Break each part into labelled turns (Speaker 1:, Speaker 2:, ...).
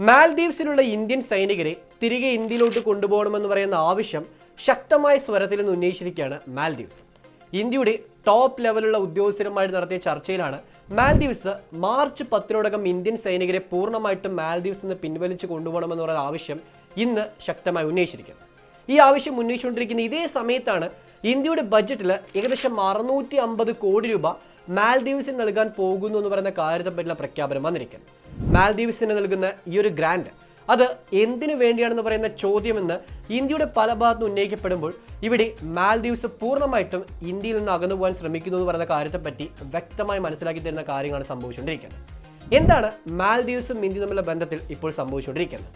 Speaker 1: മാൽദീവ്സിലുള്ള Indian സൈനികരെ തിരികെ ഇന്ത്യയിലോട്ട് കൊണ്ടുപോകണമെന്ന് പറയുന്ന ആവശ്യം ശക്തമായ സ്വരത്തിൽ നിന്ന് ഉന്നയിച്ചിരിക്കുകയാണ് മാൽദീവ്സ്. ഇന്ത്യയുടെ ടോപ്പ് ലെവലുള്ള ഉദ്യോഗസ്ഥരുമായി നടത്തിയ ചർച്ചയിലാണ് മാൽദീവ്സ് മാർച്ച് 10 ഇന്ത്യൻ സൈനികരെ പൂർണ്ണമായിട്ടും മാൽദീവ്സിൽ നിന്ന് പിൻവലിച്ച് കൊണ്ടുപോകണമെന്ന് പറയുന്ന ആവശ്യം ഇന്ന് ശക്തമായി ഉന്നയിച്ചിരിക്കുന്നത്. ഈ ആവശ്യം ഉന്നയിച്ചുകൊണ്ടിരിക്കുന്ന ഇതേ സമയത്താണ് ഇന്ത്യയുടെ ബഡ്ജറ്റിൽ ഏകദേശം 650 കോടി രൂപ മാൽദീവ്സിന് നൽകാൻ പോകുന്നു എന്ന് പറയുന്ന കാര്യത്തെപ്പറ്റിയുള്ള പ്രഖ്യാപനം വന്നിരിക്കുന്നത്. മാൽദീവ്സിന് നൽകുന്ന ഈ ഒരു ഗ്രാന്റ് അത് എന്തിനു വേണ്ടിയാണെന്ന് പറയുന്ന ചോദ്യമെന്ന് ഇന്ത്യയുടെ പല ഭാഗത്തും ഉന്നയിക്കപ്പെടുമ്പോൾ ഇവിടെ മാൽദീവ്സ് പൂർണ്ണമായിട്ടും ഇന്ത്യയിൽ നിന്ന് അകന്നു പോകാൻ ശ്രമിക്കുന്നു എന്ന് പറയുന്ന കാര്യത്തെപ്പറ്റി വ്യക്തമായി മനസ്സിലാക്കി തരുന്ന കാര്യങ്ങളാണ് സംഭവിച്ചുകൊണ്ടിരിക്കുന്നത്. എന്താണ് മാൽദീവ്സും ഇന്ത്യയും തമ്മിലുള്ള ബന്ധത്തിൽ ഇപ്പോൾ സംഭവിച്ചുകൊണ്ടിരിക്കുന്നത്?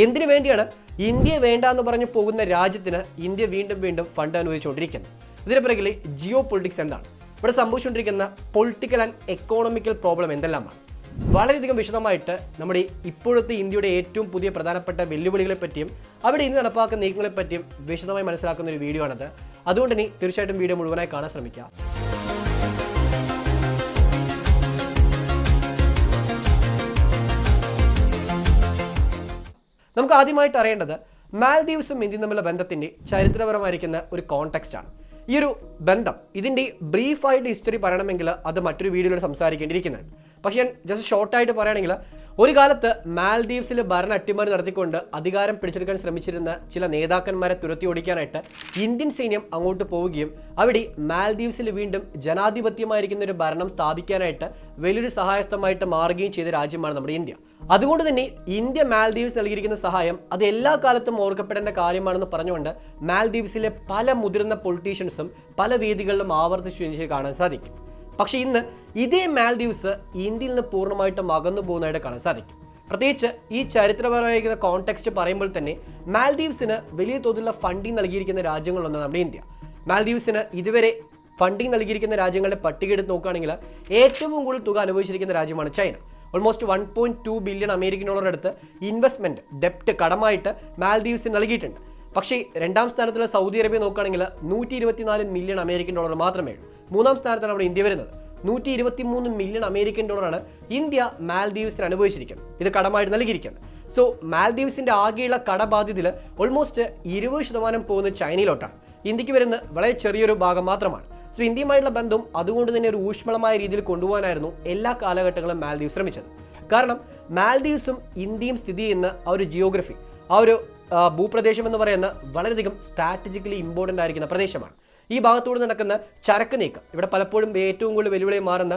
Speaker 1: എന്തിനു വേണ്ടിയാണ് ഇന്ത്യയെ വേണ്ട എന്ന് പറഞ്ഞു പോകുന്ന രാജ്യത്തിന് ഇന്ത്യ വീണ്ടും ഫണ്ട് അനുവദിച്ചുകൊണ്ടിരിക്കുന്നത്? ഇതിന് പിറകിലെ ജിയോ പൊളിറ്റിക്സ് എന്താണ്? ഇവിടെ സംഭവിച്ചുകൊണ്ടിരിക്കുന്ന പൊളിറ്റിക്കൽ ആൻഡ് എക്കോണമിക്കൽ പ്രോബ്ലം എന്തെല്ലാമാണ്? വളരെയധികം വിശദമായിട്ട് നമ്മുടെ ഇപ്പോഴത്തെ ഇന്ത്യയുടെ ഏറ്റവും പുതിയ പ്രധാനപ്പെട്ട വെല്ലുവിളികളെ പറ്റിയും അവിടെ ഇന്ന് നടപ്പാക്കുന്ന നീക്കങ്ങളെ പറ്റിയും വിശദമായി മനസ്സിലാക്കുന്ന ഒരു വീഡിയോ ആണത്. അതുകൊണ്ട് തന്നെ തീർച്ചയായിട്ടും വീഡിയോ മുഴുവനായി കാണാൻ ശ്രമിക്കുക. നമുക്ക് ആദ്യമായിട്ട് അറിയേണ്ടത് മാൽദീവ്സും ഇന്ത്യയും തമ്മിലുള്ള ബന്ധത്തിന്റെ ചരിത്രപരമായിരിക്കുന്ന ഒരു കോണ്ടെക്സ്റ്റ് ആണ്. ഈ ഒരു ബന്ധം ഇതിൻ്റെ ബ്രീഫായിട്ട് ഹിസ്റ്ററി പറയണമെങ്കിൽ അത് മറ്റൊരു വീഡിയോയിൽ സംസാരിക്കേണ്ടിയിരിക്കുന്നുണ്ട്. പക്ഷേ ഞാൻ ജസ്റ്റ് ഷോർട്ടായിട്ട് പറയുകയാണെങ്കിൽ ഒരു കാലത്ത് മാൽദീവ്സിൽ ഭരണ അട്ടിമറി നടത്തിക്കൊണ്ട് അധികാരം പിടിച്ചെടുക്കാൻ ശ്രമിച്ചിരുന്ന ചില നേതാക്കന്മാരെ തുരത്തി ഓടിക്കാനായിട്ട് ഇന്ത്യൻ സൈന്യം അങ്ങോട്ട് പോവുകയും അവിടെ മാൽദീവ്സിൽ വീണ്ടും ജനാധിപത്യമായിരിക്കുന്ന ഒരു ഭരണം സ്ഥാപിക്കാനായിട്ട് വലിയൊരു സഹായസ്ഥമായിട്ട് മാറുകയും ചെയ്ത രാജ്യമാണ് നമ്മുടെ ഇന്ത്യ. അതുകൊണ്ട് തന്നെ ഇന്ത്യ മാൽദീവ്സ് നൽകിയിരിക്കുന്ന സഹായം അത് എല്ലാ കാലത്തും ഓർക്കപ്പെടേണ്ട കാര്യമാണെന്ന് പറഞ്ഞുകൊണ്ട് മാൽദീവ്സിലെ പല മുതിർന്ന പൊളിറ്റീഷ്യൻസും പല വേദികളിലും ആവർത്തിച്ച് കാണാൻ സാധിക്കും. പക്ഷേ ഇന്ന് ഇതേ മാൽദീവ്സ് ഇന്ത്യയിൽ നിന്ന് പൂർണ്ണമായിട്ടും അകന്നു പോകുന്നതായിട്ട് കാണാൻ സാധിക്കും. പ്രത്യേകിച്ച് ഈ ചരിത്രപരമായിരിക്കുന്ന കോണ്ടെക്സ്റ്റ് പറയുമ്പോൾ തന്നെ മാൽദീവ്സിന് വലിയ തോതിലുള്ള ഫണ്ടിങ് നൽകിയിരിക്കുന്ന രാജ്യങ്ങളൊന്നാണ് നമ്മുടെ ഇന്ത്യ. മാൽദീവ്സിന് ഇതുവരെ ഫണ്ടിങ് നൽകിയിരിക്കുന്ന രാജ്യങ്ങളുടെ പട്ടിക എടുത്ത് നോക്കുകയാണെങ്കിൽ ഏറ്റവും കൂടുതൽ തുക അനുഭവിച്ചിരിക്കുന്ന രാജ്യമാണ് China. Almost 1.2 billion American dollar അടുത്ത് ഇൻവെസ്റ്റ്മെന്റ് ഡെപ്റ്റ് കടമായിട്ട് മാൽദീവ്സിന് നൽകിയിട്ടുണ്ട്. പക്ഷേ രണ്ടാം സ്ഥാനത്തുള്ള സൗദി അറേബ്യ നോക്കുകയാണെങ്കിൽ 124 മില്യൺ അമേരിക്കൻ ഡോളർ മാത്രമേ ഉള്ളൂ. മൂന്നാം സ്ഥാനത്താണ് അവിടെ ഇന്ത്യ വരുന്നത്. 123 മില്യൺ അമേരിക്കൻ ഡോളറാണ് ഇന്ത്യ മാൽദീവ്സിന് അനുഭവിച്ചിരിക്കുന്നത്, ഇത് കടമായിട്ട് നൽകിയിരിക്കുന്നത്. സോ മാൽദീവ്സിന്റെ ആകെയുള്ള കടബാധ്യതയിൽ ഓൾമോസ്റ്റ് 20% പോകുന്നത് ചൈനയിലോട്ടാണ്. ഇന്ത്യക്ക് വരുന്ന വളരെ ചെറിയൊരു ഭാഗം മാത്രമാണ്. സോ ഇന്ത്യയുമായിട്ടുള്ള ബന്ധം അതുകൊണ്ട് തന്നെ ഒരു ഊഷ്മളമായ രീതിയിൽ കൊണ്ടുപോകാനായിരുന്നു എല്ലാ കാലഘട്ടങ്ങളും മാൽദീവ്സ് ശ്രമിച്ചത്. കാരണം മാൽദീവ്സും ഇന്ത്യയും സ്ഥിതി ചെയ്യുന്ന ആ ഒരു ജിയോഗ്രഫി, ആ ഒരു ഭൂപ്രദേശം എന്ന് പറയുന്ന വളരെയധികം സ്ട്രാറ്റജിക്കലി ഇമ്പോർട്ടൻ്റ് ആയിരിക്കുന്ന പ്രദേശമാണ്. ഈ ഭാഗത്തൂടെ നടക്കുന്ന ചരക്ക് നീക്കം, ഇവിടെ പലപ്പോഴും ഏറ്റവും കൂടുതൽ വെല്ലുവിളി മാറുന്ന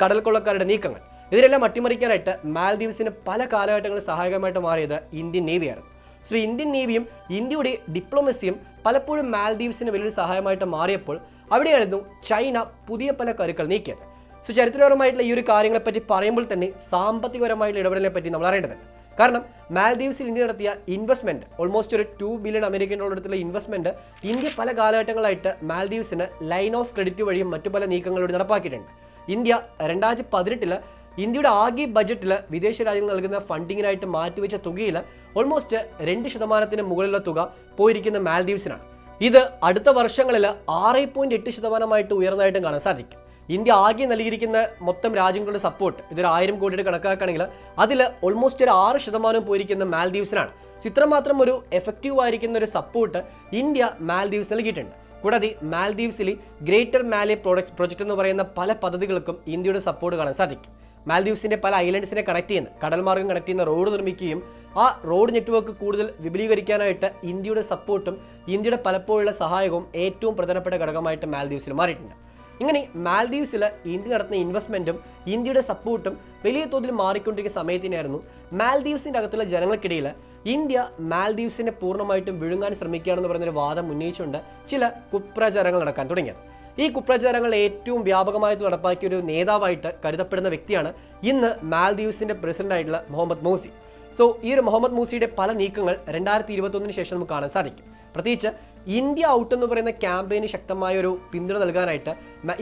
Speaker 1: കടൽ കൊള്ളക്കാരുടെ നീക്കങ്ങൾ, ഇതിനെല്ലാം അട്ടിമറിക്കാനായിട്ട് മാൽദീവ്സിന് പല കാലഘട്ടങ്ങളിൽ സഹായകമായിട്ട് മാറിയത് ഇന്ത്യൻ നേവിയായിരുന്നു. സോ ഇന്ത്യൻ നേവിയും ഇന്ത്യയുടെ ഡിപ്ലോമസിയും പലപ്പോഴും മാൽദീവ്സിന് വലിയൊരു സഹായമായിട്ട് മാറിയപ്പോൾ അവിടെയായിരുന്നു ചൈന പുതിയ പല കരുക്കൾ നീക്കിയത്. സോ ചരിത്രപരമായിട്ടുള്ള ഈ ഒരു കാര്യങ്ങളെപ്പറ്റി പറയുമ്പോൾ തന്നെ സാമ്പത്തികപരമായിട്ടുള്ള ഇടപെടലിനെ പറ്റി നമ്മൾ അറിയേണ്ടതുണ്ട്. കാരണം മാൽദീവ്സിൽ ഇന്ത്യ നടത്തിയ ഇൻവെസ്റ്റ്മെന്റ് ഓൾമോസ്റ്റ് ഒരു 2 ബില്യൺ അമേരിക്കൻ ഡോളർ അടുത്തുള്ള ഇൻവെസ്റ്റ്മെന്റ് ഇന്ത്യ പല കാലഘട്ടങ്ങളായിട്ട് മാൽദീവ്സിന് ലൈൻ ഓഫ് ക്രെഡിറ്റ് വഴിയും മറ്റു പല നീക്കങ്ങളോട് നടപ്പാക്കിയിട്ടുണ്ട്. ഇന്ത്യ 2018 ഇന്ത്യയുടെ ആകെ ബജറ്റിൽ വിദേശ രാജ്യങ്ങൾ നൽകുന്ന ഫണ്ടിങ്ങിനായിട്ട് മാറ്റിവെച്ച തുകയിൽ ഓൾമോസ്റ്റ് 2% മുകളിലുള്ള തുക പോയിരിക്കുന്ന മാൽദീവ്സിനാണ്. ഇത് അടുത്ത വർഷങ്ങളിൽ 6.8% ഉയർന്നതായിട്ടും കാണാൻ സാധിക്കും. ഇന്ത്യ ആകെ നൽകിയിരിക്കുന്ന മൊത്തം രാജ്യങ്ങളുടെ സപ്പോർട്ട് ഇതൊരു 1000 കോടിയുടെ കണക്കാക്കുകയാണെങ്കിൽ അതിൽ ഓൾമോസ്റ്റ് ഒരു 6% പോയിരിക്കുന്ന മാൽദീവ്സിനാണ്. ഇത്രമാത്രം ഒരു എഫക്റ്റീവ് ആയിരിക്കുന്ന ഒരു സപ്പോർട്ട് ഇന്ത്യ മാൽദീവ്സ് നൽകിയിട്ടുണ്ട്. കൂടാതെ മാൽദീവ്സിൽ ഗ്രേറ്റർ മാലേ പ്രൊജക്ട് എന്ന് പറയുന്ന പല പദ്ധതികൾക്കും ഇന്ത്യയുടെ സപ്പോർട്ട് കാണാൻ സാധിക്കും. മാൽദീവ്സിന്റെ പല ഐലൻഡ്സിനെ കണക്ട് ചെയ്യുന്ന കടൽ മാർഗം കണക്ട് ചെയ്യുന്ന റോഡ് നിർമ്മിക്കുകയും ആ റോഡ് നെറ്റ്വർക്ക് കൂടുതൽ വിപുലീകരിക്കാനായിട്ട് ഇന്ത്യയുടെ സപ്പോർട്ടും ഇന്ത്യയുടെ പലപ്പോഴുള്ള സഹായവും ഏറ്റവും പ്രധാനപ്പെട്ട ഘടകമായിട്ട് മാൽദീവ്സിൽ മാറിയിട്ടുണ്ട്. ഇങ്ങനെ മാൽദീവ്സിൽ ഇന്ത്യ നടത്തുന്ന ഇൻവെസ്റ്റ്മെന്റും ഇന്ത്യയുടെ സപ്പോർട്ടും വലിയ തോതിൽ മാറിക്കൊണ്ടിരിക്കുന്ന സമയത്തിനായിരുന്നു മാൽദീവ്സിന്റെ അകത്തുള്ള ജനങ്ങൾക്കിടയിൽ ഇന്ത്യ മാൽദീവ്സിനെ പൂർണ്ണമായിട്ടും വിഴുങ്ങാൻ ശ്രമിക്കുകയാണെന്ന് പറയുന്നൊരു വാദം ഉന്നയിച്ചുകൊണ്ട് ചില കുപ്രചാരങ്ങൾ നടക്കാൻ തുടങ്ങിയത്. ഈ കുപ്രചാരങ്ങൾ ഏറ്റവും വ്യാപകമായിട്ട് നടപ്പാക്കിയ ഒരു നേതാവായിട്ട് കരുതപ്പെടുന്ന വ്യക്തിയാണ് ഇന്ന് മാൽദീവ്സിന്റെ പ്രസിഡന്റ് ആയിട്ടുള്ള മുഹമ്മദ് മൂസി. സോ ഈ ഒരു മുഹമ്മദ് മൂസിയുടെ പല നീക്കങ്ങൾ 2021 ശേഷം നമുക്ക് കാണാൻ സാധിക്കും. പ്രത്യേകിച്ച് ഇന്ത്യ ഔട്ട് എന്ന് പറയുന്ന ക്യാമ്പയിന് ശക്തമായ ഒരു പിന്തുണ നൽകാനായിട്ട്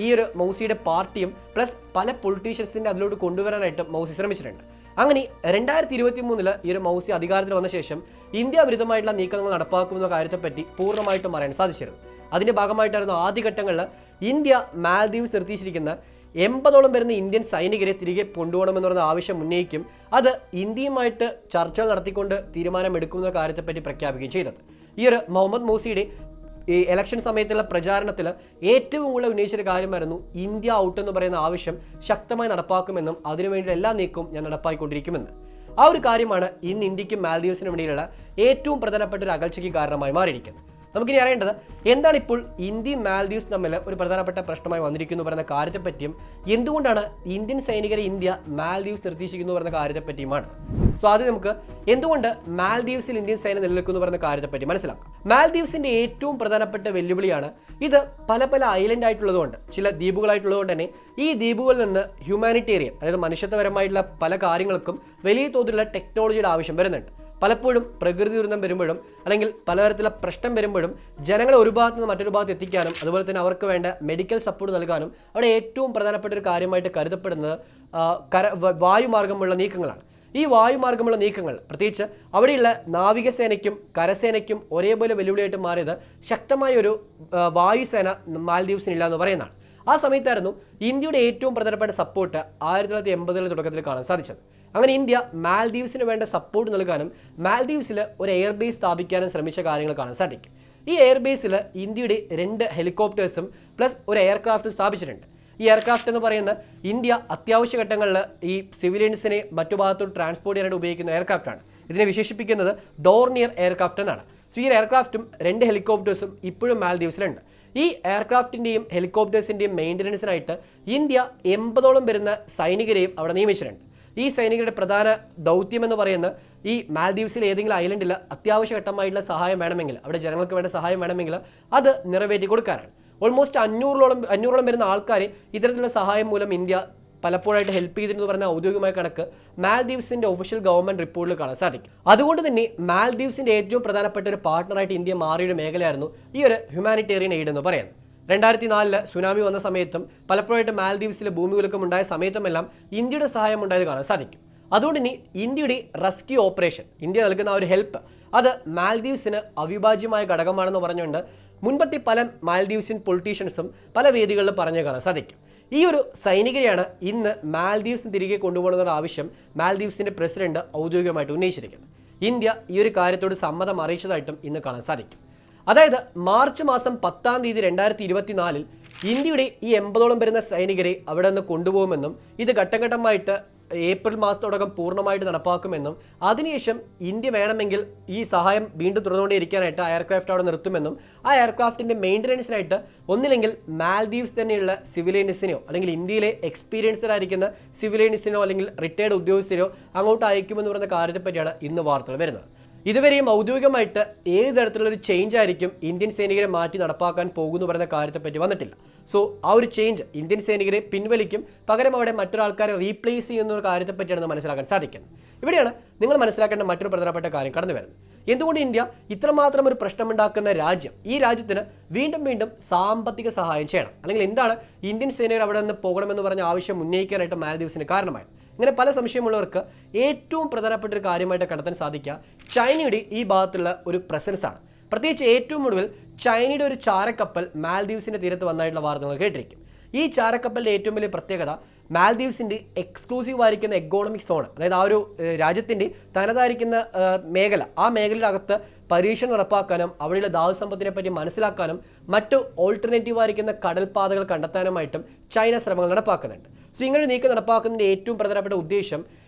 Speaker 1: ഈ ഒരു മൗസിയുടെ പാർട്ടിയും പ്ലസ് പല പൊളിറ്റീഷ്യൻസിന്റെ അതിലോട്ട് കൊണ്ടുവരാനായിട്ട് മൗസി ശ്രമിച്ചിട്ടുണ്ട്. അങ്ങനെ 2023 ഈ ഒരു മൗസി അധികാരത്തിൽ വന്ന ശേഷം ഇന്ത്യ വിരുദ്ധമായിട്ടുള്ള നീക്കങ്ങൾ നടപ്പാക്കുമെന്ന കാര്യത്തെപ്പറ്റി പൂർണ്ണമായിട്ടും അറിയാൻ സാധിച്ചിരുന്നു. അതിന്റെ ഭാഗമായിട്ടായിരുന്നു ആദ്യഘട്ടങ്ങളിൽ ഇന്ത്യ മാൽദീവ്സ് നിർത്തിച്ചിരിക്കുന്ന 80ഓളം വരുന്ന ഇന്ത്യൻ സൈനികരെ തിരികെ കൊണ്ടുപോകണമെന്ന് പറയുന്ന ആവശ്യം ഉന്നയിക്കും. അത് ഇന്ത്യയുമായിട്ട് ചർച്ചകൾ നടത്തിക്കൊണ്ട് തീരുമാനമെടുക്കുന്ന കാര്യത്തെപ്പറ്റി പ്രഖ്യാപിക്കുകയും ചെയ്തത്. ഈ ഒരു മുഹമ്മദ് മൂസിയുടെ ഈ ഇലക്ഷൻ സമയത്തുള്ള പ്രചാരണത്തിൽ ഏറ്റവും കൂടുതൽ ഉന്നയിച്ചൊരു കാര്യമായിരുന്നു ഇന്ത്യ ഔട്ട് എന്ന് പറയുന്ന ആവശ്യം ശക്തമായി നടപ്പാക്കുമെന്നും അതിനുവേണ്ടി എല്ലാ നീക്കവും ഞാൻ നടപ്പാക്കിക്കൊണ്ടിരിക്കുമെന്ന്. ആ ഒരു കാര്യമാണ് ഇന്ന് ഇന്ത്യക്കും മാൽദീവ്സിനും ഇടയിലുള്ള ഏറ്റവും പ്രധാനപ്പെട്ട ഒരു അകൽച്ചയ്ക്ക് കാരണമായി മാറിയിരിക്കുന്നത്. നമുക്കിനി അറിയേണ്ടത് എന്താണ് ഇപ്പോൾ ഇന്ത്യയും മാൽദീവ്സ് തമ്മിൽ ഒരു പ്രധാനപ്പെട്ട പ്രശ്നമായി വന്നിരിക്കുന്നു പറയുന്ന കാര്യത്തെപ്പറ്റിയും എന്തുകൊണ്ടാണ് ഇന്ത്യൻ സൈനികരെ ഇന്ത്യ മാൽദീവ്സ് നിർദ്ദേശിക്കുന്നു പറയുന്ന കാര്യത്തെപ്പറ്റിയുമാണ്. സോ ആദ്യം നമുക്ക് എന്തുകൊണ്ട് മാൽദീവ്സിൽ ഇന്ത്യൻ സൈന്യം നിലനിൽക്കുന്നു പറയുന്ന കാര്യത്തെപ്പറ്റി മനസ്സിലാക്കാം. മാൽദീവ്സിന്റെ ഏറ്റവും പ്രധാനപ്പെട്ട വെല്ലുവിളിയാണ് ഇത് പല ഐലൻഡ് ആയിട്ടുള്ളതുകൊണ്ട്, ചില ദ്വീപുകളായിട്ടുള്ളതുകൊണ്ട് തന്നെ ഈ ദ്വീപുകളിൽ നിന്ന് ഹ്യൂമാനിറ്റേറിയൻ, അതായത് മനുഷ്യത്വപരമായിട്ടുള്ള പല കാര്യങ്ങൾക്കും വലിയ തോതിലുള്ള ടെക്നോളജിയുടെ ആവശ്യം വരുന്നുണ്ട്. പലപ്പോഴും പ്രകൃതി ദുരന്തം വരുമ്പോഴും അല്ലെങ്കിൽ പലതരത്തിലുള്ള പ്രശ്നം വരുമ്പോഴും ജനങ്ങളെ ഒരു ഭാഗത്ത് നിന്ന് മറ്റൊരു ഭാഗത്ത് എത്തിക്കാനും അതുപോലെ തന്നെ അവർക്ക് വേണ്ട മെഡിക്കൽ സപ്പോർട്ട് നൽകാനും അവിടെ ഏറ്റവും പ്രധാനപ്പെട്ട ഒരു കാര്യമായിട്ട് കരുതപ്പെടുന്നത് വായുമാർഗമുള്ള നീക്കങ്ങളാണ്. ഈ വായുമാർഗമുള്ള നീക്കങ്ങൾ പ്രത്യേകിച്ച് അവിടെയുള്ള നാവികസേനയ്ക്കും കരസേനയ്ക്കും ഒരേപോലെ വെല്ലുവിളിയായിട്ട് മാറിയത് ശക്തമായ ഒരു വായുസേന മാൽദീവ്സിനില്ല എന്ന് പറയുന്നതാണ്. ആ സമയത്തായിരുന്നു ഇന്ത്യയുടെ ഏറ്റവും പ്രധാനപ്പെട്ട സപ്പോർട്ട് 1980 തുടക്കത്തിൽ കാണാൻ സാധിച്ചത്. അങ്ങനെ ഇന്ത്യ മാൽദീവ്സിന് വേണ്ട സപ്പോർട്ട് നൽകാനും മാൽദീവ്സിൽ ഒരു എയർബേസ് സ്ഥാപിക്കാനും ശ്രമിച്ച കാര്യങ്ങൾ കാണാൻ സാധിക്കും. ഈ എയർബേസിൽ ഇന്ത്യയുടെ 2 ഹെലികോപ്റ്റേഴ്സും പ്ലസ് ഒരു എയർക്രാഫ്റ്റും സ്ഥാപിച്ചിട്ടുണ്ട്. ഈ എയർക്രാഫ്റ്റ് എന്ന് പറയുന്ന ഇന്ത്യ അത്യാവശ്യ ഘട്ടങ്ങളിൽ ഈ സിവിലിയൻസിനെ മറ്റു ഭാഗത്തോട്ട് ട്രാൻസ്പോർട്ട് ചെയ്യാനായിട്ട് ഉപയോഗിക്കുന്ന എയർക്രാഫ്റ്റാണ്. ഇതിനെ വിശേഷിപ്പിക്കുന്നത് ഡോർണിയർ എയർക്രാഫ്റ്റ് എന്നാണ്. സോ ഈ എയർക്രാഫ്റ്റും 2 ഹെലികോപ്റ്റേഴ്സും ഇപ്പോഴും മാൽദീവ്സിലുണ്ട്. ഈ എയർക്രാഫ്റ്റിൻ്റെയും ഹെലികോപ്റ്റേഴ്സിൻ്റെയും മെയിൻ്റനൻസിനായിട്ട് ഇന്ത്യ 80ഓളം വരുന്ന സൈനികരെയും അവിടെ നിയമിച്ചിട്ടുണ്ട്. ഈ സൈനികരുടെ പ്രധാന ദൗത്യം എന്ന് പറയുന്നത് ഈ മാൽദീവ്സിൽ ഏതെങ്കിലും ഐലൻഡിൽ അത്യാവശ്യ ഘട്ടമായിട്ടുള്ള സഹായം വേണമെങ്കിൽ, അവിടെ ജനങ്ങൾക്ക് വേണ്ട സഹായം വേണമെങ്കിൽ അത് നിറവേറ്റി കൊടുക്കാനാണ്. ഓൾമോസ്റ്റ് 500ഓളം വരുന്ന ആൾക്കാരെ ഇത്തരത്തിലുള്ള സഹായം മൂലം ഇന്ത്യ പലപ്പോഴായിട്ട് ഹെൽപ്പ് ചെയ്തിരുന്നു പറഞ്ഞ ഔദ്യോഗികമായ കണക്ക് മാൽദീവ്സിന്റെ ഒഫീഷ്യൽ ഗവൺമെന്റ് റിപ്പോർട്ടിൽ കാണാൻ സാധിക്കും. അതുകൊണ്ട് തന്നെ മാൽദീവ്സിന്റെ ഏറ്റവും പ്രധാനപ്പെട്ട ഒരു പാർട്ണറായിട്ട് ഇന്ത്യ മാറിയ മേഖലയായിരുന്നു ഈ ഒരു ഹ്യൂമാനിറ്റേറിയൻ എയ്ഡ് എന്ന് പറയുന്നത്. 2004 സുനാമി വന്ന സമയത്തും പലപ്പോഴായിട്ട് മാൽദീവ്സിൽ ഭൂമികുലുക്കം ഉണ്ടായ സമയത്തുമെല്ലാം ഇന്ത്യയുടെ സഹായം ഉണ്ടായത് കാണാൻ സാധിക്കും. അതുകൊണ്ട് തന്നെ ഇന്ത്യയുടെ റെസ്ക്യൂ ഓപ്പറേഷൻ, ഇന്ത്യ നൽകുന്ന ഒരു ഹെൽപ്പ്, അത് മാൽദീവ്സിന് അവിഭാജ്യമായ ഘടകമാണെന്ന് പറഞ്ഞുകൊണ്ട് മുൻപത്തെ പല മാൽദീവ്സിൻ പൊളിറ്റീഷ്യൻസും പല വേദികളിൽ പറഞ്ഞു കാണാൻ സാധിക്കും. ഈ ഒരു സൈനികരെയാണ് ഇന്ന് മാൽദീവ്സിന് തിരികെ കൊണ്ടുപോകണമെന്നുള്ള ആവശ്യം മാൽദീവ്സിന്റെ പ്രസിഡന്റ് ഔദ്യോഗികമായിട്ട് ഉന്നയിച്ചിരിക്കുന്നത്. ഇന്ത്യ ഈ ഒരു കാര്യത്തോട് സമ്മതം അറിയിച്ചതായിട്ടും ഇന്ന് കാണാൻ സാധിക്കും. അതായത് മാർച്ച് മാസം 10 2024 ഇന്ത്യയുടെ ഈ 80ഓളം വരുന്ന സൈനികരെ അവിടെ നിന്ന് കൊണ്ടുപോകുമെന്നും ഇത് ഘട്ടഘട്ടമായിട്ട് ഏപ്രിൽ മാസത്തോടകം പൂർണ്ണമായിട്ട് നടപ്പാക്കുമെന്നും അതിനുശേഷം ഇന്ത്യ വേണമെങ്കിൽ ഈ സഹായം വീണ്ടും തുറന്നുകൊണ്ടേയിരിക്കാനായിട്ട് ആ എയർക്രാഫ്റ്റ് അവിടെ നിർത്തുമെന്നും ആ എയർക്രാഫ്റ്റിൻ്റെ മെയിൻ്റനൻസിനായിട്ട് ഒന്നില്ലെങ്കിൽ മാൽദീവ്സ് തന്നെയുള്ള സിവിലിയൻസിനെയോ അല്ലെങ്കിൽ ഇന്ത്യയിലെ എക്സ്പീരിയൻസ്ഡ് ആയിരിക്കുന്ന സിവിലിയൻസിനോ അല്ലെങ്കിൽ റിട്ടയർഡ് ഉദ്യോഗസ്ഥരെയോ അങ്ങോട്ട് അയക്കുമെന്ന് പറയുന്ന കാര്യത്തെപ്പറ്റിയാണ് ഇന്ന് വാർത്തകൾ വരുന്നത്. ഇതുവരെയും ഔദ്യോഗികമായിട്ട് ഏത് തരത്തിലുള്ളൊരു ചേഞ്ച് ആയിരിക്കും ഇന്ത്യൻ സൈനികരെ മാറ്റി നടപ്പാക്കാൻ പോകുന്നു പറയുന്ന കാര്യത്തെപ്പറ്റി വന്നിട്ടില്ല. സോ ആ ഒരു ചേഞ്ച് ഇന്ത്യൻ സൈനികരെ പിൻവലിക്കും, പകരം അവിടെ മറ്റൊരാൾക്കാരെ റീപ്ലേസ് ചെയ്യുന്ന ഒരു കാര്യത്തെപ്പറ്റിയാണ് മനസ്സിലാക്കാൻ സാധിക്കുന്നത്. ഇവിടെയാണ് നിങ്ങൾ മനസ്സിലാക്കേണ്ട മറ്റൊരു പ്രധാനപ്പെട്ട കാര്യം കടന്നു വരുന്നത്. എന്തുകൊണ്ട് ഇന്ത്യ ഇത്രമാത്രം ഒരു പ്രശ്നമുണ്ടാക്കുന്ന രാജ്യം, ഈ രാജ്യത്തിന് വീണ്ടും സാമ്പത്തിക സഹായം ചെയ്യണം, അല്ലെങ്കിൽ എന്താണ് ഇന്ത്യൻ സൈനികർ അവിടെ നിന്ന് പോകണമെന്ന് പറഞ്ഞ ആവശ്യം ഉന്നയിക്കാനായിട്ട് മാൽദീവ്സിന് കാരണമായത്? ഇങ്ങനെ പല സംശയമുള്ളവർക്ക് ഏറ്റവും പ്രധാനപ്പെട്ട ഒരു കാര്യമായിട്ട് കണ്ടെത്താൻ സാധിക്കുക ചൈനയുടെ ഈ ഭാഗത്തുള്ള ഒരു പ്രസൻസ് ആണ്. പ്രത്യേകിച്ച് ഏറ്റവും ഒടുവിൽ ചൈനയുടെ ഒരു ചാരക്കപ്പൽ മാൽദീവ്സിന്റെ തീരത്ത് വന്നായിട്ടുള്ള വാർത്തകൾ കേട്ടിരിക്കും. ഈ ചാരക്കപ്പലിന്റെ ഏറ്റവും വലിയ പ്രത്യേകത മാൽദീവ്സിന്റെ എക്സ്ക്ലൂസീവ് ആയിരിക്കുന്ന എക്കോണമിക് സോൺ, അതായത് ആ ഒരു രാജ്യത്തിന്റെ തനതായിരിക്കുന്ന മേഖല, ആ മേഖലയുടെ അകത്ത് പരീക്ഷണം നടപ്പാക്കാനും അവിടെയുള്ള ധാതുസമ്പത്തിനെ പറ്റി മനസ്സിലാക്കാനും മറ്റു ഓൾട്ടർനേറ്റീവ് ആയിരിക്കുന്ന കടൽപാതകൾ കണ്ടെത്താനുമായിട്ടും ചൈന ശ്രമങ്ങൾ നടപ്പാക്കുന്നുണ്ട്. സോ ഇങ്ങനെ നീക്കം നടപ്പാക്കുന്നതിൻ്റെ ഏറ്റവും പ്രധാനപ്പെട്ട ഉദ്ദേശം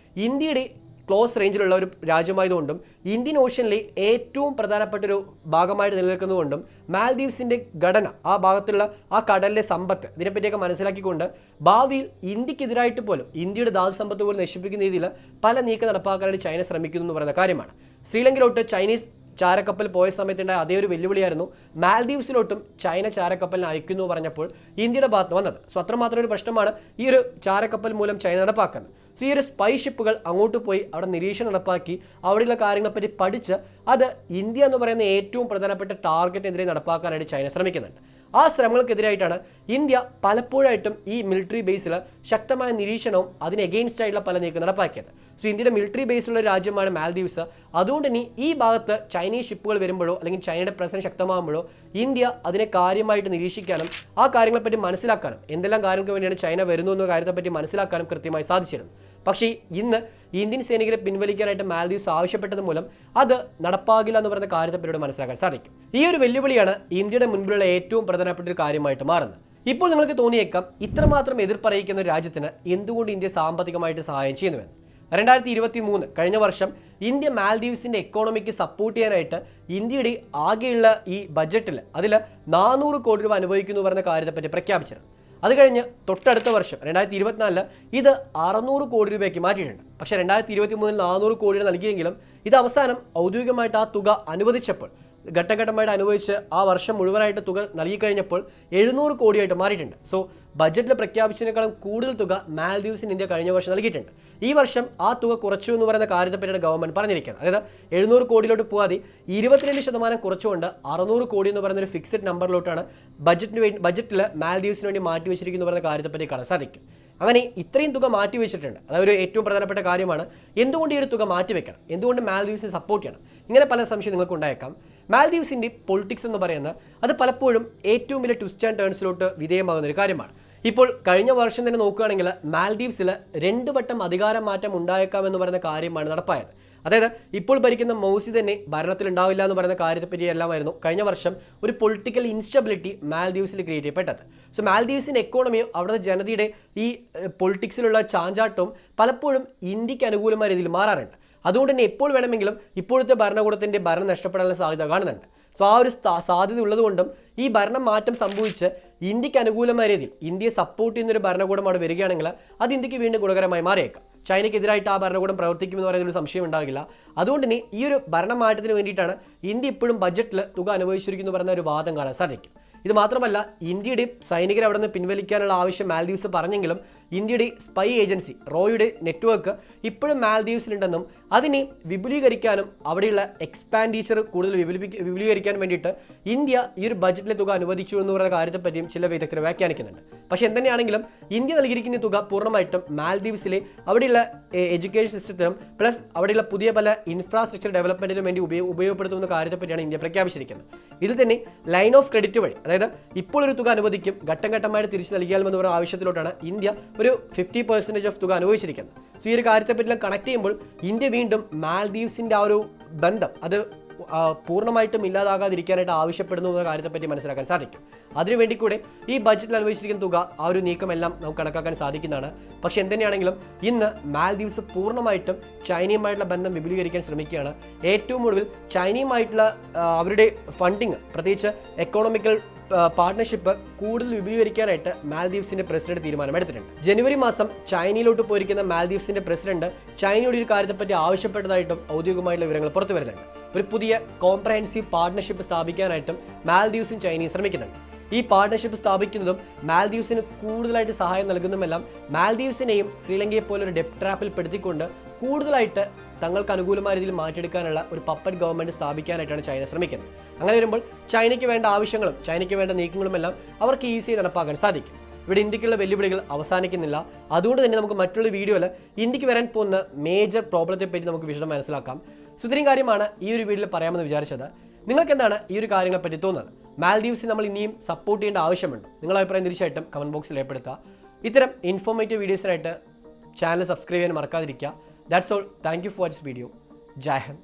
Speaker 1: ഇന്ത്യയുടെ ക്ലോസ് റേഞ്ചിലുള്ള ഒരു രാജ്യമായതുകൊണ്ടും ഇന്ത്യൻ ഓഷ്യനിലെ ഏറ്റവും പ്രധാനപ്പെട്ട ഒരു ഭാഗമായിട്ട് നിലനിൽക്കുന്നതുകൊണ്ടും മാൽദീവ്സിൻ്റെ ഘടന, ആ ഭാഗത്തുള്ള ആ കടലിലെ സമ്പത്ത്, ഇതിനെപ്പറ്റിയൊക്കെ മനസ്സിലാക്കിക്കൊണ്ട് ഭാവിയിൽ ഇന്ത്യക്കെതിരായിട്ട് പോലും ഇന്ത്യയുടെ ധാതുസമ്പത്ത് പോലും നശിപ്പിക്കുന്ന രീതിയിൽ പല നീക്കം നടപ്പാക്കാനായിട്ട് ചൈന ശ്രമിക്കുന്നു എന്ന് പറയുന്ന കാര്യമാണ്. ശ്രീലങ്കയിലോട്ട് ചൈനീസ് ചാരക്കപ്പൽ പോയ സമയത്തുണ്ടായ അതേ ഒരു വെല്ലുവിളിയായിരുന്നു മാൽദീവ്സിലോട്ടും ചൈന ചാരക്കപ്പലിനെ അയക്കുന്നു പറഞ്ഞപ്പോൾ ഇന്ത്യയുടെ ഭാഗത്ത് വന്നത്. സോ അത്രമാത്രം ഒരു പ്രശ്നമാണ് ഈ ഒരു ചാരക്കപ്പൽ മൂലം ചൈന നടപ്പാക്കുന്നത്. സോ ഈ ഒരു സ്പൈ ഷിപ്പുകൾ അങ്ങോട്ട് പോയി അവിടെ നിരീക്ഷണം നടപ്പാക്കി അവിടെയുള്ള കാര്യങ്ങളെപ്പറ്റി പഠിച്ച് അത് ഇന്ത്യ എന്ന് പറയുന്ന ഏറ്റവും പ്രധാനപ്പെട്ട ടാർഗറ്റിനെതിരെ നടപ്പാക്കാനായിട്ട് ചൈന ശ്രമിക്കുന്നുണ്ട്. ആ ശ്രമങ്ങൾക്കെതിരായിട്ടാണ് ഇന്ത്യ പലപ്പോഴായിട്ടും ഈ മിലിറ്ററി ബേസിൽ ശക്തമായ നിരീക്ഷണവും അതിന് എഗെയിൻസ്റ്റ് ആയിട്ടുള്ള പല നീക്കം നടപ്പാക്കിയത്. സോ ഇന്ത്യയുടെ മിലിറ്ററി ബേസുള്ള രാജ്യമാണ് മാൽദീവ്സ്. അതുകൊണ്ട് തന്നെ ഈ ഭാഗത്ത് ചൈനീസ് ഷിപ്പുകൾ വരുമ്പോഴോ അല്ലെങ്കിൽ ചൈനയുടെ പ്രസൻസ് ശക്തമാകുമ്പോഴോ ഇന്ത്യ അതിനെ കാര്യമായിട്ട് നിരീക്ഷിക്കാനും ആ കാര്യങ്ങളെപ്പറ്റി മനസ്സിലാക്കാനും എന്തെല്ലാം കാര്യങ്ങൾക്ക് വേണ്ടിയാണ് ചൈന വരുന്നു എന്ന കാര്യത്തെപ്പറ്റി മനസ്സിലാക്കാനും കൃത്യമായി സാധിച്ചിരുന്നു. പക്ഷേ ഇന്ന് ഇന്ത്യൻ സൈനികരെ പിൻവലിക്കാനായിട്ട് മാൽദീവ്സ് ആവശ്യപ്പെട്ടത് മൂലം അത് നടപ്പാകില്ല എന്ന് പറയുന്ന കാര്യത്തെപ്പറ്റി മനസ്സിലാക്കാൻ സാധിക്കും. ഈ ഒരു വെല്ലുവിളിയാണ് ഇന്ത്യയുടെ മുൻപിലുള്ള ഏറ്റവും പ്രധാനപ്പെട്ട ഒരു കാര്യമായിട്ട് മാറുന്നത്. ഇപ്പോൾ നിങ്ങൾക്ക് തോന്നിയേക്കാം ഇത്രമാത്രം എതിർപ്പറിയിക്കുന്ന ഒരു രാജ്യത്തിന് എന്തുകൊണ്ട് ഇന്ത്യ സാമ്പത്തികമായിട്ട് സഹായം ചെയ്യുന്നുവെന്ന്. 2023 കഴിഞ്ഞ വർഷം ഇന്ത്യ മാൽദീവ്സിന്റെ എക്കോണമിക്ക് സപ്പോർട്ട് ചെയ്യാനായിട്ട് ഇന്ത്യയുടെ ആകെയുള്ള ഈ ബജറ്റിൽ അതിൽ 400 കോടി രൂപ അനുവദിക്കുന്നു പറയുന്ന കാര്യത്തെപ്പറ്റി പ്രഖ്യാപിച്ചിരുന്നു. അത് കഴിഞ്ഞ് തൊട്ടടുത്ത വർഷം 2024 ഇത് 600 കോടി രൂപയ്ക്ക് മാറ്റിയിട്ടുണ്ട്. പക്ഷേ 2023 400 കോടി രൂപ നൽകിയെങ്കിലും ഇത് അവസാനം ഔദ്യോഗികമായിട്ട് ആ തുക അനുവദിച്ചപ്പോൾ ഘട്ടഘട്ടമായിട്ട് അനുവദിച്ച് ആ വർഷം മുഴുവനായിട്ട് തുക നൽകിക്കഴിഞ്ഞപ്പോൾ 700 കോടിയായിട്ട് മാറിയിട്ടുണ്ട്. സോ ബജറ്റിൽ പ്രഖ്യാപിച്ചതിനേക്കാളും കൂടുതൽ തുക മാൽദീവ്സിന് ഇന്ത്യ കഴിഞ്ഞ വർഷം നൽകിയിട്ടുണ്ട്. ഈ വർഷം ആ തുക കുറച്ചു എന്ന് പറയുന്ന കാര്യത്തെപ്പറ്റിയാണ് ഗവൺമെന്റ് പറഞ്ഞിരിക്കുന്നത്. അതായത് 700 കോടിയിലോട്ട് പോകാതെ 22% കുറച്ചുകൊണ്ട് 600 കോടി എന്ന് പറയുന്ന ഒരു ഫിക്സഡ് നമ്പറിലോട്ടാണ് ബജറ്റിൽ മാൽദീവ്സിന് വേണ്ടി മാറ്റി വെച്ചിരിക്കുന്നു പറയുന്ന കാര്യത്തെപ്പറ്റി കാണാൻ സാധിക്കും. അങ്ങനെ ഇത്രയും തുക മാറ്റി വെച്ചിട്ടുണ്ട്. അതൊരു ഏറ്റവും പ്രധാനപ്പെട്ട കാര്യമാണ്. എന്തുകൊണ്ട് ഈ ഒരു തുക മാറ്റിവെക്കണം, എന്തുകൊണ്ട് മാൽദീവ്സിനെ സപ്പോർട്ട് ചെയ്യണം, ഇങ്ങനെ പല സംശയം നിങ്ങൾക്ക് ഉണ്ടായേക്കാം. മാൽദീവ്സിൻ്റെ പൊളിറ്റിക്സ് എന്ന് പറയുന്നത് അത് പലപ്പോഴും ഏറ്റവും വലിയ ട്വിസ്റ്റ് ആൻഡ് ടേൺസിലോട്ട് വിധേയമാകുന്ന ഒരു കാര്യമാണ്. ഇപ്പോൾ കഴിഞ്ഞ വർഷം തന്നെ നോക്കുകയാണെങ്കിൽ മാൽദീവ്സിൽ 2 വട്ടം അധികാര മാറ്റം ഉണ്ടായേക്കാം എന്ന് പറയുന്ന കാര്യമാണ് നടപ്പായത്. അതായത് ഇപ്പോൾ ഭരിക്കുന്ന മൗസി തന്നെ ഭരണത്തിൽ ഉണ്ടാവില്ല എന്ന് പറയുന്ന കാര്യത്തെപ്പറ്റി എല്ലാമായിരുന്നു കഴിഞ്ഞ വർഷം ഒരു പൊളിറ്റിക്കൽ ഇൻസ്റ്റബിലിറ്റി മാൽദീവ്സിൽ ക്രിയേറ്റ് ചെയ്യപ്പെട്ടത്. സോ മാൽദീവ്സിൻ്റെ എക്കോണമിയും അവിടുത്തെ ജനതയുടെ ഈ പൊളിറ്റിക്സിലുള്ള ചാഞ്ചാട്ടവും പലപ്പോഴും ഇന്ത്യക്ക് അനുകൂലമായ രീതിയിൽ മാറാറുണ്ട്. അതുകൊണ്ട് തന്നെ എപ്പോൾ വേണമെങ്കിലും ഇപ്പോഴത്തെ ഭരണകൂടത്തിൻ്റെ ഭരണം നഷ്ടപ്പെടാനുള്ള സാധ്യത കാണുന്നുണ്ട്. സോ ആ ഒരു സാധ്യത ഉള്ളതുകൊണ്ടും ഈ ഭരണം മാറ്റം സംഭവിച്ച് ഇന്ത്യക്ക് അനുകൂലമായ രീതിയിൽ ഇന്ത്യയെ സപ്പോർട്ട് ചെയ്യുന്നൊരു ഭരണകൂടം അവിടെ വരികയാണെങ്കിൽ അത് ഇന്ത്യക്ക് വീണ്ടും ഗുണകരമായി മാറിയേക്കാം. ചൈനയ്ക്കെതിരായിട്ട് ആ ഭരണകൂടം പ്രവർത്തിക്കുമെന്ന് പറയുന്നൊരു സംശയം ഉണ്ടാകില്ല. അതുകൊണ്ട് തന്നെ ഈ ഒരു ഭരണമാറ്റത്തിന് വേണ്ടിയിട്ടാണ് ഇന്ത്യ ഇപ്പോഴും ബജറ്റിൽ തുക അനുവദിച്ചിരിക്കുന്നു പറയുന്ന ഒരു വാദം കാണാൻ സാധിക്കും. ഇത് മാത്രമല്ല ഇന്ത്യയുടെ സൈനികരെ അവിടെ നിന്ന് പിൻവലിക്കാനുള്ള ആവശ്യം മാൽദീവ്സ് പറഞ്ഞെങ്കിലും ഇന്ത്യയുടെ സ്പൈ ഏജൻസി റോയുടെ നെറ്റ്വർക്ക് ഇപ്പോഴും മാൽദീവ്സിലുണ്ടെന്നും അതിനെ വിപുലീകരിക്കാനും അവിടെയുള്ള എക്സ്പാൻഡിച്ചർ കൂടുതൽ വിപുലീകരിക്കാൻ വേണ്ടിയിട്ട് ഇന്ത്യ ഈ ഒരു ബജറ്റിലെ തുക അനുവദിച്ചു എന്ന് പറയുന്ന കാര്യത്തെപ്പറ്റിയും ചില വിദഗ്ധർ വ്യാഖ്യാനിക്കുന്നുണ്ട്. പക്ഷേ എന്തുതന്നെയാണെങ്കിലും ഇന്ത്യ നൽകിയിരിക്കുന്ന തുക പൂർണ്ണമായിട്ടും മാൽദീവ്സിലെ അവിടെയുള്ള എഡ്യൂക്കേഷൻ സിസ്റ്റത്തിനും പ്ലസ് അവിടെയുള്ള പുതിയ പല ഇൻഫ്രാസ്ട്രക്ചർ ഡെവലപ്മെന്റിനും വേണ്ടി ഉപയോഗപ്പെടുത്തുന്ന കാര്യത്തെപ്പറ്റിയാണ് ഇന്ത്യ പ്രഖ്യാപിച്ചിരിക്കുന്നത്. ഇതിൽ തന്നെ ലൈൻ ഓഫ് ക്രെഡിറ്റ് വഴി, അതായത് ഇപ്പോൾ ഒരു തുക അനുവദിക്കും ഘട്ടം ഘട്ടമായിട്ട് തിരിച്ചു നൽകിയാലെന്ന് പറയുന്ന ആവശ്യത്തിലോട്ടാണ് ഇന്ത്യ ഒരു 50% ഓഫ് തുക അനുവദിച്ചിരിക്കുന്നത്. സോ ഈ ഒരു കാര്യത്തെപ്പറ്റി കണക്ട് ചെയ്യുമ്പോൾ ഇന്ത്യ വീണ്ടും മാൽദീവ്സിന്റെ ആ ഒരു ബന്ധം അത് പൂർണ്ണമായിട്ടും ഇല്ലാതാകാതിരിക്കാനായിട്ട് ആവശ്യപ്പെടുന്നു എന്ന കാര്യത്തെപ്പറ്റി മനസ്സിലാക്കാൻ സാധിക്കും. അതിനുവേണ്ടി കൂടെ ഈ ബജറ്റിൽ അനുവദിച്ചിരിക്കുന്ന തുക ആ ഒരു നീക്കമെല്ലാം നമുക്ക് കണക്കാക്കാൻ സാധിക്കുന്നതാണ്. പക്ഷെ എന്തുതന്നെയാണെങ്കിലും ഇന്ന് മാൽദീവ്സ് പൂർണ്ണമായിട്ടും ചൈനയുമായിട്ടുള്ള ബന്ധം വിപുലീകരിക്കാൻ ശ്രമിക്കുകയാണ്. ഏറ്റവും ഒടുവിൽ ചൈനയുമായിട്ടുള്ള അവരുടെ ഫണ്ടിങ്, പ്രത്യേകിച്ച് എക്കോണമിക്കൽ പാർട്ട്ണർഷിപ്പ് കൂടുതൽ വിപുലീകരിക്കാനായിട്ട് മാൽദീവ്സിന്റെ പ്രസിഡന്റ് തീരുമാനമെടുത്തിട്ടുണ്ട്. ജനുവരി മാസം ചൈനയിലോട്ട് പോയിരിക്കുന്ന മാൽദീവ്സിന്റെ പ്രസിഡന്റ് ചൈനയുടെ ഒരു കാര്യത്തെപ്പറ്റി ആവശ്യപ്പെട്ടതായിട്ടും ഔദ്യോഗികമായിട്ടുള്ള വിവരങ്ങൾ പുറത്തു വരുന്നുണ്ട്. ഒരു പുതിയ കോംപ്രഹെൻസീവ് പാർട്ട്ണർഷിപ്പ് സ്ഥാപിക്കാനായിട്ടും മാൽദീവ്സും ചൈനയും ശ്രമിക്കുന്നുണ്ട്. ഈ പാർട്ട്ണർഷിപ്പ് സ്ഥാപിക്കുന്നതും മാൽദീവ്സിന് കൂടുതലായിട്ട് സഹായം നൽകുന്നതുമെല്ലാം മാൽദീവ്സിനെയും ശ്രീലങ്കയെ പോലെ ഒരു ഡെപ്റ്റ് ട്രാപ്പിൽ പെടുത്തിക്കൊണ്ട് കൂടുതലായിട്ട് തങ്ങൾക്ക് അനുകൂലമായ രീതിയിൽ മാറ്റിയെടുക്കാനുള്ള ഒരു പപ്പറ്റ് ഗവൺമെന്റ് സ്ഥാപിക്കാനായിട്ടാണ് ചൈന ശ്രമിക്കുന്നത്. അങ്ങനെ വരുമ്പോൾ ചൈനയ്ക്ക് വേണ്ട ആവശ്യങ്ങളും ചൈനയ്ക്ക് വേണ്ട നീക്കങ്ങളുമെല്ലാം അവർക്ക് ഈസിയായി നടപ്പാക്കാൻ സാധിക്കും. ഇവിടെ ഇന്ത്യക്കുള്ള വെല്ലുവിളികൾ അവസാനിക്കുന്നില്ല. അതുകൊണ്ട് തന്നെ നമുക്ക് മറ്റുള്ള വീഡിയോയിൽ ഇന്ത്യക്ക് വരാൻ പോകുന്ന മേജർ പ്രോബ്ലത്തെ പറ്റി നമുക്ക് വിശദം മനസ്സിലാക്കാം. ഇത്രയും കാര്യമാണ് ഈ ഒരു വീഡിയോയിൽ പറയാമെന്ന് വിചാരിച്ചത്. നിങ്ങൾക്ക് എന്താണ് ഈ ഒരു കാര്യങ്ങളെപ്പറ്റി തോന്നുന്നത്? മാൽദീവ്സിൽ നമ്മൾ ഇനിയും സപ്പോർട്ട് ചെയ്യേണ്ട ആവശ്യമുണ്ട്? നിങ്ങളുടെ അഭിപ്രായം തീർച്ചയായിട്ടും കമന്റ് ബോക്സിൽ രേഖപ്പെടുത്തുക. ഇത്തരം ഇൻഫോർമേറ്റീവ് വീഡിയോസിനായിട്ട് ചാനൽ സബ്സ്ക്രൈബ് ചെയ്യാൻ മറക്കാതിരിക്കുക. That's all. Thank you for this video. Jai Hind.